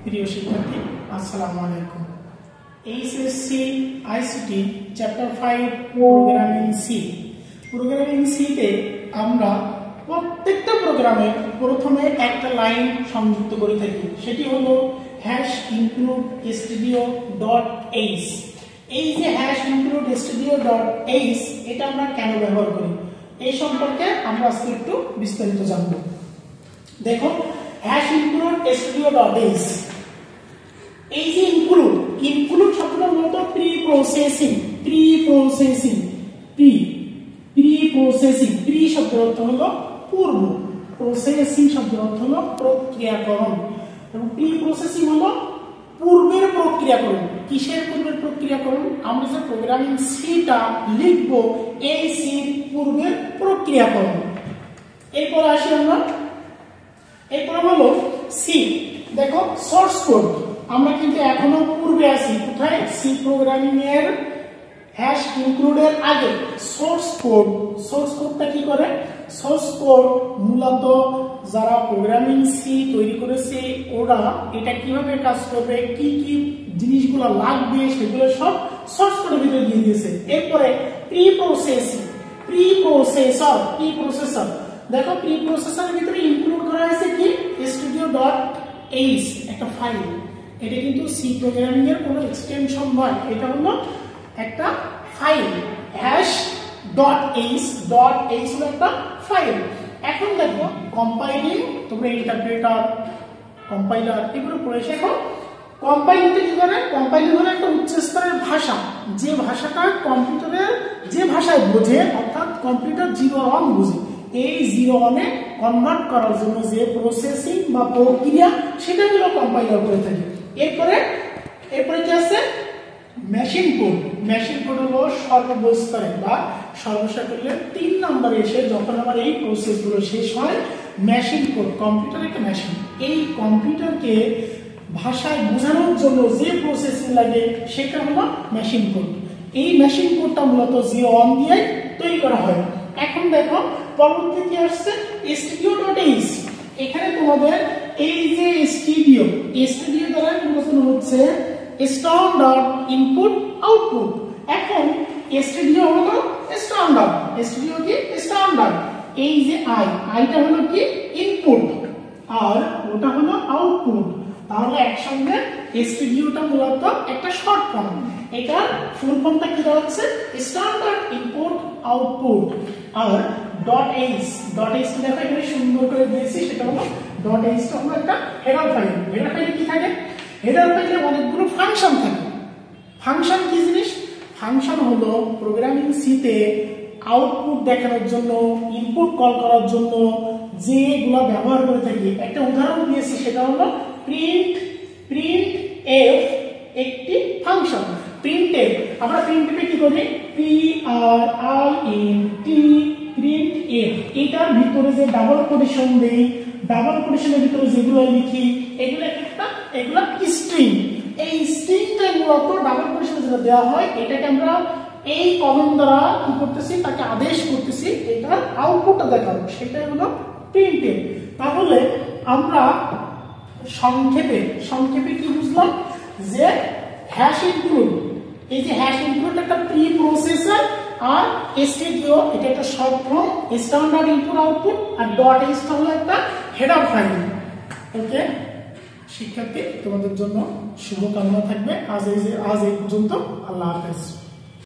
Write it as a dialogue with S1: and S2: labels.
S1: প্রিয় শিক্ষার্থী, আসসালামু আলাইকুম। এইচএসসি আইসিটি চ্যাপ্টার 5 প্রোগ্রামিং সিতে আমরা প্রত্যেকটা প্রোগ্রামে প্রথমে একটা লাইন সংযুক্ত করে থাকি, সেটি হলো #include_stdio.h। এই যে #include_stdio.h এটা আমরা কেন ব্যবহার করি এই সম্পর্কে আমরা আজকে একটু বিস্তারিত জানব। দেখো, #include_stdio.h এই যে ইনক্লুড শব্দটা মূলত প্রি প্রসেসিং শব্দের অর্থ হলো পূর্ব, প্রসেসিং শব্দের অর্থ হলো প্রক্রিয়াকরণ, এবং প্রি প্রসেসিং হলো পূর্বের প্রক্রিয়াকরণ। কিসের পূর্বের প্রক্রিয়াকরণ? আমরা যে প্রোগ্রামিং সিটা লিখব এই সির পূর্বের প্রক্রিয়াকরণ। এরপর আসি আমরা, এরপর হলো সি। দেখো, সোর্স কোড আমরা কিন্তু এখনো পূর্বে আছি কোথায়? সি প্রোগ্রামিং এর #include-এর আগে সোর্স কোডটা কি করে? সোর্স কোড মূলত যারা প্রোগ্রামিং সি তৈরি করেছে ওরা এটা কিভাবে কাজ করবে, কি কি জিনিসগুলো লাগবে সেগুলো সব সোর্স কোডের ভিতরে দিয়ে দিয়েছে। এরপরে প্রি প্রসেসর। দেখো, প্রি প্রসেসরের ভিতরে ইনক্লুড করা হয়েছে কি? studio.h একটা ফাইল। এটা কিন্তু সি প্রোগ্রামিং এর কোনো এক্সটেনশন নয়, এটা হলো একটা ফাইল। #.h হলো একটা ফাইল। এখন দেখো, কম্পাইলিং, তোমরা ইন্টারপ্রেটার, কম্পাইলার এগুলো পড়ে শেখো। কম্পাইলিংটা কি করে? কম্পাইলিং হলো একটা উচ্চ স্তরের ভাষা, যে ভাষাটা কম্পিউটারের যে ভাষায় বোঝে, অর্থাৎ কম্পিউটার 0 বোঝে, এই 0 কনভার্ট করার জন্য যে প্রসেসিং বা প্রক্রিয়া সেটা হলো কম্পাইলার করে থাকে। এরপরে কি আছে? মেশিন কোড হলো সর্বস্তরে বা সর্বসাকল্যে 3 নম্বরে এসে যখন আমার এই প্রসেসগুলো শেষ হয়, মেশিন কোড, কম্পিউটার একটা মেশিন, এই কম্পিউটারকে ভাষায় বোঝানোর জন্য যে প্রসেসিং লাগে সেটা হলো মেশিন কোড। এই মেশিন কোডটা মূলত 0 দিয়ে তৈরি করা হয়। এখন দেখো, পরবর্তী কি আসছে? studio.h। এখানে তোমাদের এই যে স্টুডিও দ্বারা বোঝানো হচ্ছে স্ট্যান্ডার্ড ইনপুট আউটপুট। এখন স্টুডিও হলো স্ট্যান্ডার্ড, স্টুডিও কি? স্ট্যান্ডার্ড। এই যে আইটা হলো কি? ইনপুট, আর ওটা হলো আউটপুট। তাহলে একসঙ্গে স্টুডিওটা মূলত একটা শর্ট ফর্ম, এটার ফুল ফর্মটা কি হচ্ছে? Standard input output. আর .h দেখো এখানে সুন্দর করে দিয়েছি, সেটা হলো .h টা হলো একটা হেডার ফাইল। হেডার ফাইলে কি থাকে? হেডার ফাইলে অনেকগুলো ফাংশন থাকে। ফাংশন কি জিনিস? ফাংশন হলো প্রোগ্রামিং সিতে আউটপুট দেখানোর জন্য, ইনপুট কল করার জন্য যেগুলো ব্যবহার করে থাকি। একটা উদাহরণ দিয়েছি, সেটা হলো প্রিন্টএফ একটি ফাংশন। প্রিন্টএফ, আমরা প্রিন্টএফে কি করি? প্রিন্টএফ, এটার ভিতরে যে ডাবল কোটেশন দেই, ডাবল কোটেশনের ভিতরে যেগুলো লিখি এগুলো স্ট্রিং। এই স্ট্রিংটা মূলত ডাবল কোটেশনে যেটা দেওয়া হয় এটাকে আমরা এই কমান্ড দ্বারা কি করতেছি? তাকে আদেশ করতেছি এটার আউটপুটটা দেখাবো, সেটা হলো প্রিন্টএফ। তাহলে আমরা সংক্ষেপে কি বুঝলাম? যে #include, এই যে #include একটা প্রি প্রসেসর, আর studio এটা একটা short form, standard input output, আর .h হলো একটা হেডার ফাইল। ওকে শিক্ষার্থী, তোমাদের জন্য শুভকামনা থাকবে। আজ এই পর্যন্ত। আল্লাহ হাফেজ।